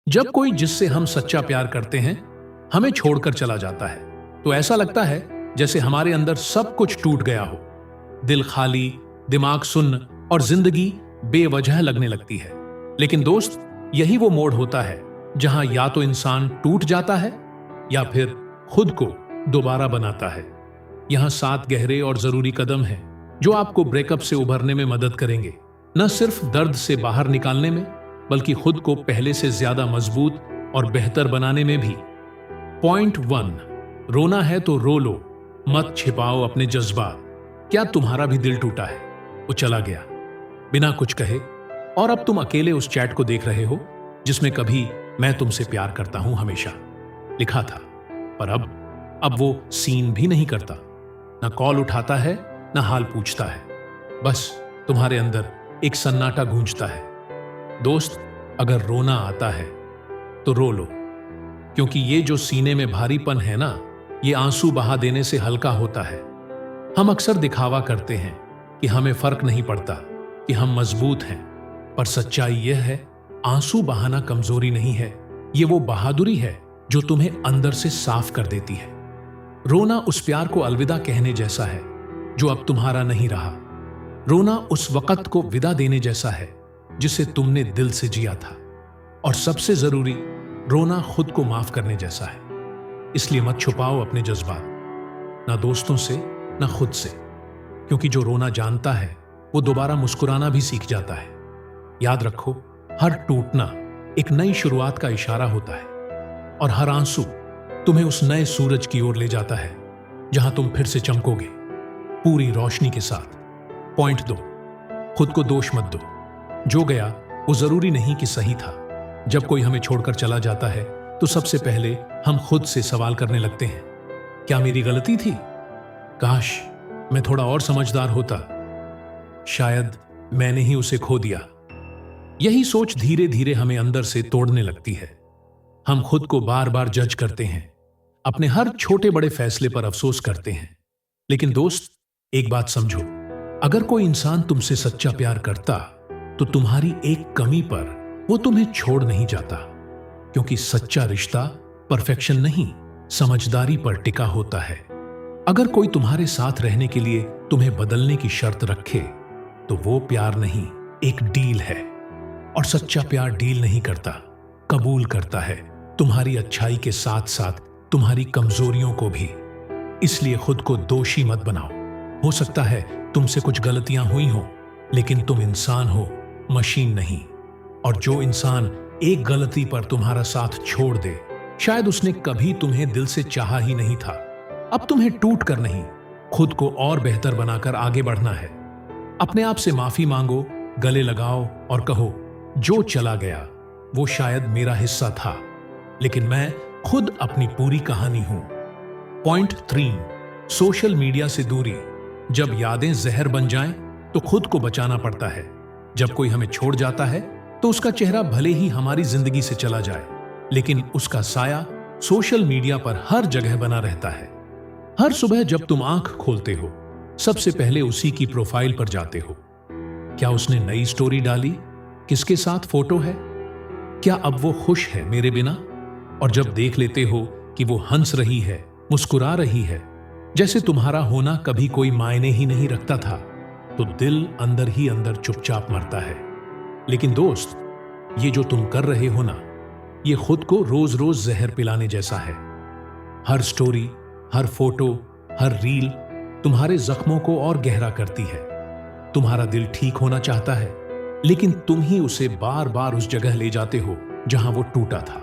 जब कोई जिससे हम सच्चा प्यार करते हैं हमें छोड़कर चला जाता है तो ऐसा लगता है जैसे हमारे अंदर सब कुछ टूट गया हो। दिल खाली, दिमाग सुन्न और जिंदगी बेवजह लगने लगती है। लेकिन दोस्त, यही वो मोड़ होता है जहां या तो इंसान टूट जाता है या फिर खुद को दोबारा बनाता है। यहां 7 गहरे और जरूरी कदम हैं जो आपको ब्रेकअप से उभरने में मदद करेंगे, न सिर्फ दर्द से बाहर निकालने में बल्कि खुद को पहले से ज्यादा मजबूत और बेहतर बनाने में भी। पॉइंट 1, रोना है तो रो लो, मत छिपाओ अपने जज्बात। क्या तुम्हारा भी दिल टूटा है? वो चला गया बिना कुछ कहे और अब तुम अकेले उस चैट को देख रहे हो जिसमें कभी मैं तुमसे प्यार करता हूं हमेशा लिखा था, पर अब वो सीन भी नहीं करता, ना कॉल उठाता है ना हाल पूछता है। बस तुम्हारे अंदर एक सन्नाटा गूंजता है। दोस्त, अगर रोना आता है तो रो लो, क्योंकि ये जो सीने में भारीपन है ना, ये आंसू बहा देने से हल्का होता है। हम अक्सर दिखावा करते हैं कि हमें फर्क नहीं पड़ता, कि हम मजबूत हैं, पर सच्चाई यह है आंसू बहाना कमजोरी नहीं है, ये वो बहादुरी है जो तुम्हें अंदर से साफ कर देती है। रोना उस प्यार को अलविदा कहने जैसा है जो अब तुम्हारा नहीं रहा। रोना उस वक्त को विदा देने जैसा है जिसे तुमने दिल से जिया था। और सबसे जरूरी, रोना खुद को माफ करने जैसा है। इसलिए मत छुपाओ अपने जज्बात, ना दोस्तों से ना खुद से, क्योंकि जो रोना जानता है वो दोबारा मुस्कुराना भी सीख जाता है। याद रखो, हर टूटना एक नई शुरुआत का इशारा होता है और हर आंसू तुम्हें उस नए सूरज की ओर ले जाता है जहां तुम फिर से चमकोगे पूरी रोशनी के साथ। पॉइंट 2, खुद को दोष मत दो। जो गया वो जरूरी नहीं कि सही था। जब कोई हमें छोड़कर चला जाता है तो सबसे पहले हम खुद से सवाल करने लगते हैं, क्या मेरी गलती थी? काश मैं थोड़ा और समझदार होता, शायद मैंने ही उसे खो दिया। यही सोच धीरे धीरे हमें अंदर से तोड़ने लगती है। हम खुद को बार बार जज करते हैं, अपने हर छोटे बड़े फैसले पर अफसोस करते हैं। लेकिन दोस्त, एक बात समझो, अगर कोई इंसान तुमसे सच्चा प्यार करता तो तुम्हारी एक कमी पर वो तुम्हें छोड़ नहीं जाता, क्योंकि सच्चा रिश्ता परफेक्शन नहीं, समझदारी पर टिका होता है। अगर कोई तुम्हारे साथ रहने के लिए तुम्हें बदलने की शर्त रखे तो वो प्यार नहीं, एक डील है। और सच्चा प्यार डील नहीं करता, कबूल करता है, तुम्हारी अच्छाई के साथ साथ तुम्हारी कमजोरियों को भी। इसलिए खुद को दोषी मत बनाओ। हो सकता है तुमसे कुछ गलतियां हुई हो, लेकिन तुम इंसान हो, मशीन नहीं। और जो इंसान एक गलती पर तुम्हारा साथ छोड़ दे, शायद उसने कभी तुम्हें दिल से चाहा ही नहीं था। अब तुम्हें टूट कर नहीं, खुद को और बेहतर बनाकर आगे बढ़ना है। अपने आप से माफी मांगो, गले लगाओ और कहो, जो चला गया वो शायद मेरा हिस्सा था, लेकिन मैं खुद अपनी पूरी कहानी हूं। पॉइंट 3, सोशल मीडिया से दूरी। जब यादें जहर बन जाएं तो खुद को बचाना पड़ता है। जब कोई हमें छोड़ जाता है तो उसका चेहरा भले ही हमारी जिंदगी से चला जाए, लेकिन उसका साया सोशल मीडिया पर हर जगह बना रहता है। हर सुबह जब तुम आंख खोलते हो, सबसे पहले उसी की प्रोफाइल पर जाते हो। क्या उसने नई स्टोरी डाली? किसके साथ फोटो है? क्या अब वो खुश है मेरे बिना? और जब देख लेते हो कि वो हंस रही है, मुस्कुरा रही है, जैसे तुम्हारा होना कभी कोई मायने ही नहीं रखता था, तो दिल अंदर ही अंदर चुपचाप मरता है। लेकिन दोस्त, ये जो तुम कर रहे हो ना, ये खुद को रोज रोज जहर पिलाने जैसा है। हर स्टोरी, हर फोटो, हर रील तुम्हारे जख्मों को और गहरा करती है। तुम्हारा दिल ठीक होना चाहता है, लेकिन तुम ही उसे बार बार उस जगह ले जाते हो जहां वो टूटा था।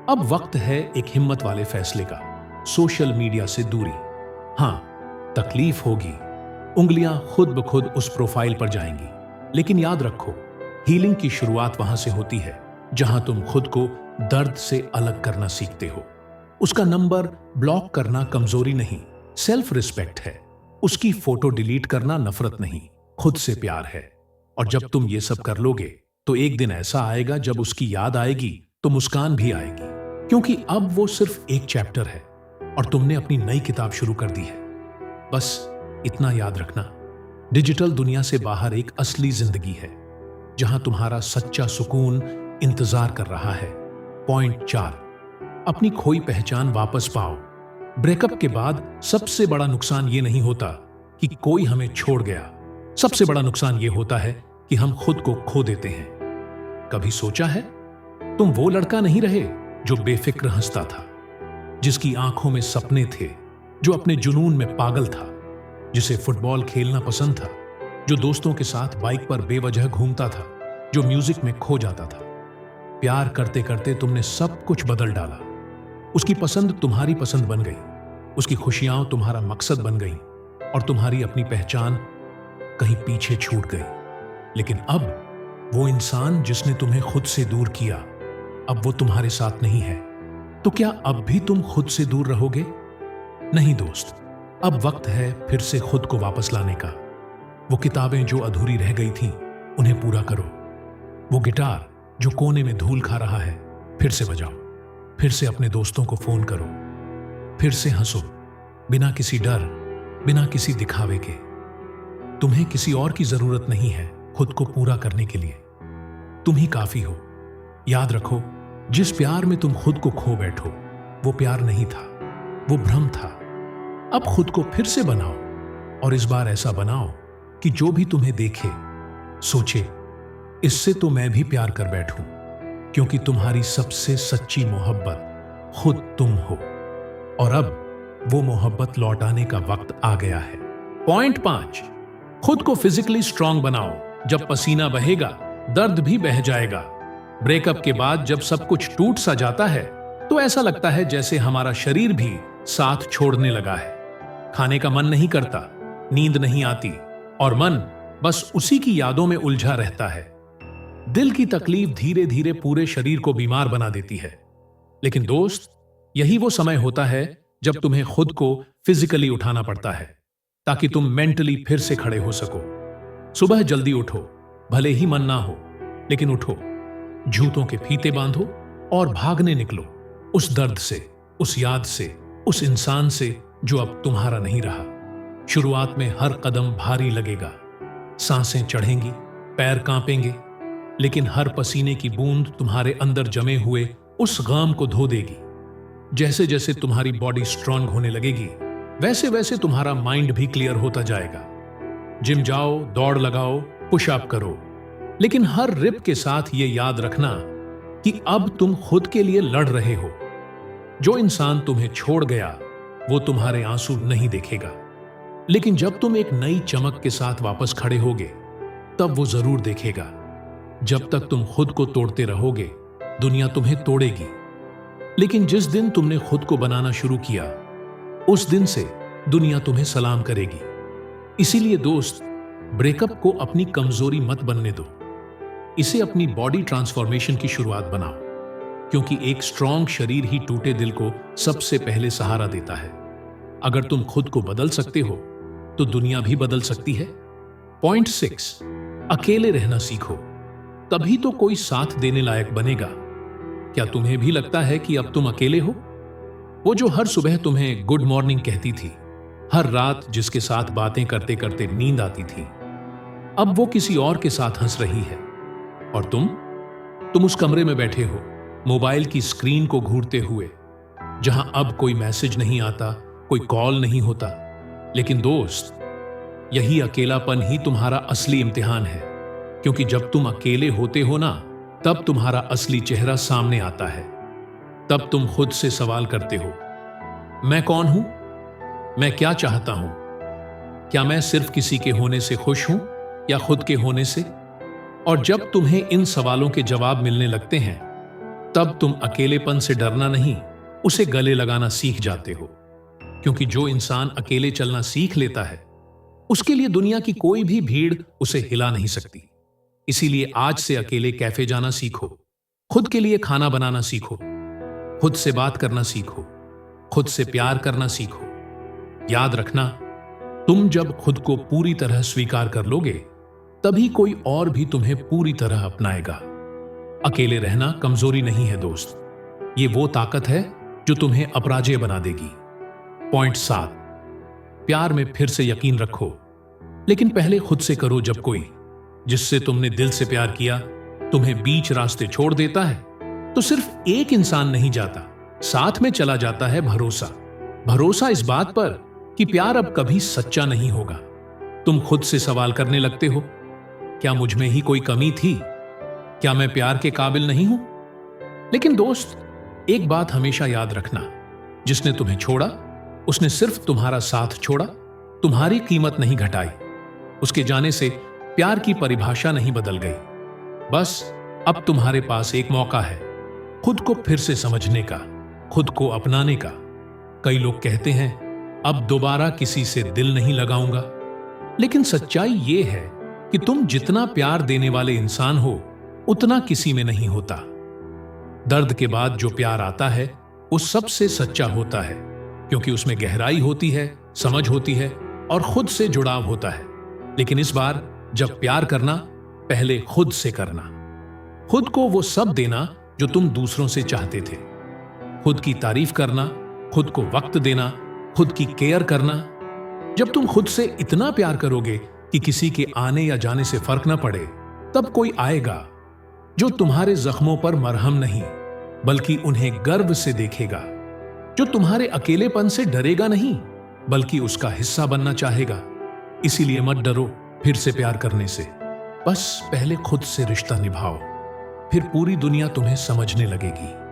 अब वक्त है एक हिम्मत वाले फैसले का, सोशल मीडिया से दूरी। हां, तकलीफ होगी, उंगलियां खुद ब खुद उस प्रोफाइल पर जाएंगी, लेकिन याद रखो, हीलिंग की शुरुआत वहां से होती है जहां तुम खुद को दर्द से अलग करना सीखते हो। उसका नंबर ब्लॉक करना कमजोरी नहीं, सेल्फ रिस्पेक्ट है। उसकी फोटो डिलीट करना नफरत नहीं, खुद से प्यार है। और जब तुम ये सब कर लोगे तो एक दिन ऐसा आएगा जब उसकी याद आएगी तो मुस्कान भी आएगी, क्योंकि अब वो सिर्फ एक चैप्टर है और तुमने अपनी नई किताब शुरू कर दी है। बस इतना याद रखना, डिजिटल दुनिया से बाहर एक असली जिंदगी है जहां तुम्हारा सच्चा सुकून इंतजार कर रहा है। पॉइंट 4, अपनी खोई पहचान वापस पाओ। ब्रेकअप के बाद सबसे बड़ा नुकसान ये नहीं होता कि कोई हमें छोड़ गया, सबसे बड़ा नुकसान ये होता है कि हम खुद को खो देते हैं। कभी सोचा है, तुम वो लड़का नहीं रहे जो बेफिक्र हंसता था, जिसकी आंखों में सपने थे, जो अपने जुनून में पागल था, जिसे फुटबॉल खेलना पसंद था, जो दोस्तों के साथ बाइक पर बेवजह घूमता था, जो म्यूजिक में खो जाता था। प्यार करते करते तुमने सब कुछ बदल डाला। उसकी पसंद तुम्हारी पसंद बन गई, उसकी खुशियां तुम्हारा मकसद बन गई और तुम्हारी अपनी पहचान कहीं पीछे छूट गई। लेकिन अब वो इंसान जिसने तुम्हें खुद से दूर किया, अब वो तुम्हारे साथ नहीं है। तो क्या अब भी तुम खुद से दूर रहोगे? नहीं दोस्त, अब वक्त है फिर से खुद को वापस लाने का। वो किताबें जो अधूरी रह गई थीं, उन्हें पूरा करो। वो गिटार जो कोने में धूल खा रहा है, फिर से बजाओ। फिर से अपने दोस्तों को फोन करो। फिर से हंसो, बिना किसी डर, बिना किसी दिखावे के। तुम्हें किसी और की जरूरत नहीं है खुद को पूरा करने के लिए। तुम ही काफी हो। याद रखो, जिस प्यार में तुम खुद को खो बैठो, वो प्यार नहीं था, वो भ्रम था। अब खुद को फिर से बनाओ और इस बार ऐसा बनाओ कि जो भी तुम्हें देखे सोचे, इससे तो मैं भी प्यार कर बैठूं, क्योंकि तुम्हारी सबसे सच्ची मोहब्बत खुद तुम हो। और अब वो मोहब्बत लौटाने का वक्त आ गया है। पॉइंट 5, खुद को फिजिकली स्ट्रांग बनाओ। जब पसीना बहेगा, दर्द भी बह जाएगा। ब्रेकअप के बाद जब सब कुछ टूट सा जाता है, तो ऐसा लगता है जैसे हमारा शरीर भी साथ छोड़ने लगा है। खाने का मन नहीं करता, नींद नहीं आती और मन बस उसी की यादों में उलझा रहता है। दिल की तकलीफ धीरे धीरे पूरे शरीर को बीमार बना देती है। लेकिन दोस्त, यही वो समय होता है जब तुम्हें खुद को फिजिकली उठाना पड़ता है, ताकि तुम मेंटली फिर से खड़े हो सको। सुबह जल्दी उठो, भले ही मन ना हो, लेकिन उठो। जूतों के फीते बांधो और भागने निकलो, उस दर्द से, उस याद से, उस इंसान से जो अब तुम्हारा नहीं रहा। शुरुआत में हर कदम भारी लगेगा, सांसें चढ़ेंगी, पैर कांपेंगे, लेकिन हर पसीने की बूंद तुम्हारे अंदर जमे हुए उस गम को धो देगी। जैसे जैसे तुम्हारी बॉडी स्ट्रांग होने लगेगी, वैसे वैसे तुम्हारा माइंड भी क्लियर होता जाएगा। जिम जाओ, दौड़ लगाओ, पुशअप करो, लेकिन हर रिप के साथ ये याद रखना कि अब तुम खुद के लिए लड़ रहे हो। जो इंसान तुम्हें छोड़ गया, वो तुम्हारे आंसू नहीं देखेगा, लेकिन जब तुम एक नई चमक के साथ वापस खड़े होगे, तब वो जरूर देखेगा। जब तक तुम खुद को तोड़ते रहोगे, दुनिया तुम्हें तोड़ेगी। लेकिन जिस दिन तुमने खुद को बनाना शुरू किया, उस दिन से दुनिया तुम्हें सलाम करेगी। इसीलिए दोस्त, ब्रेकअप को अपनी कमजोरी मत बनने दो, इसे अपनी बॉडी ट्रांसफॉर्मेशन की शुरुआत बनाओ, क्योंकि एक स्ट्रांग शरीर ही टूटे दिल को सबसे पहले सहारा देता है। अगर तुम खुद को बदल सकते हो, तो दुनिया भी बदल सकती है। पॉइंट 6, अकेले रहना सीखो, तभी तो कोई साथ देने लायक बनेगा। क्या तुम्हें भी लगता है कि अब तुम अकेले हो? वो जो हर सुबह तुम्हें गुड मॉर्निंग कहती थी, हर रात जिसके साथ बातें करते करते नींद आती थी, अब वो किसी और के साथ हंस रही है। और तुम उस कमरे में बैठे हो, मोबाइल की स्क्रीन को घूरते हुए, जहां अब कोई मैसेज नहीं आता, कोई कॉल नहीं होता। लेकिन दोस्त, यही अकेलापन ही तुम्हारा असली इम्तिहान है, क्योंकि जब तुम अकेले होते हो ना, तब तुम्हारा असली चेहरा सामने आता है। तब तुम खुद से सवाल करते हो, मैं कौन हूं? मैं क्या चाहता हूं? क्या मैं सिर्फ किसी के होने से खुश हूं या खुद के होने से? और जब तुम्हें इन सवालों के जवाब मिलने लगते हैं, तब तुम अकेलेपन से डरना नहीं, उसे गले लगाना सीख जाते हो। क्योंकि जो इंसान अकेले चलना सीख लेता है, उसके लिए दुनिया की कोई भी भीड़ उसे हिला नहीं सकती। इसीलिए आज से अकेले कैफे जाना सीखो, खुद के लिए खाना बनाना सीखो, खुद से बात करना सीखो, खुद से प्यार करना सीखो। याद रखना, तुम जब खुद को पूरी तरह स्वीकार कर लोगे, तभी कोई और भी तुम्हें पूरी तरह अपनाएगा। अकेले रहना कमजोरी नहीं है दोस्त, ये वो ताकत है जो तुम्हें अपराजेय बना देगी। पॉइंट 7, प्यार में फिर से यकीन रखो, लेकिन पहले खुद से करो। जब कोई जिससे तुमने दिल से प्यार किया तुम्हें बीच रास्ते छोड़ देता है, तो सिर्फ एक इंसान नहीं जाता, साथ में चला जाता है भरोसा। भरोसा इस बात पर कि प्यार अब कभी सच्चा नहीं होगा। तुम खुद से सवाल करने लगते हो, क्या मुझ में ही कोई कमी थी? क्या मैं प्यार के काबिल नहीं हूं? लेकिन दोस्त, एक बात हमेशा याद रखना, जिसने तुम्हें छोड़ा उसने सिर्फ तुम्हारा साथ छोड़ा, तुम्हारी कीमत नहीं घटाई। उसके जाने से प्यार की परिभाषा नहीं बदल गई। बस अब तुम्हारे पास एक मौका है, खुद को फिर से समझने का, खुद को अपनाने का। कई लोग कहते हैं अब दोबारा किसी से दिल नहीं लगाऊंगा, लेकिन सच्चाई यह है कि तुम जितना प्यार देने वाले इंसान हो उतना किसी में नहीं होता। दर्द के बाद जो प्यार आता है वो सबसे सच्चा होता है, क्योंकि उसमें गहराई होती है, समझ होती है और खुद से जुड़ाव होता है। लेकिन इस बार जब प्यार करना, पहले खुद से करना। खुद को वो सब देना जो तुम दूसरों से चाहते थे। खुद की तारीफ करना, खुद को वक्त देना, खुद की केयर करना। जब तुम खुद से इतना प्यार करोगे कि किसी के आने या जाने से फर्क न पड़े, तब कोई आएगा जो तुम्हारे जख्मों पर मरहम नहीं बल्कि उन्हें गर्व से देखेगा, जो तुम्हारे अकेलेपन से डरेगा नहीं बल्कि उसका हिस्सा बनना चाहेगा। इसीलिए मत डरो फिर से प्यार करने से। बस पहले खुद से रिश्ता निभाओ, फिर पूरी दुनिया तुम्हें समझने लगेगी।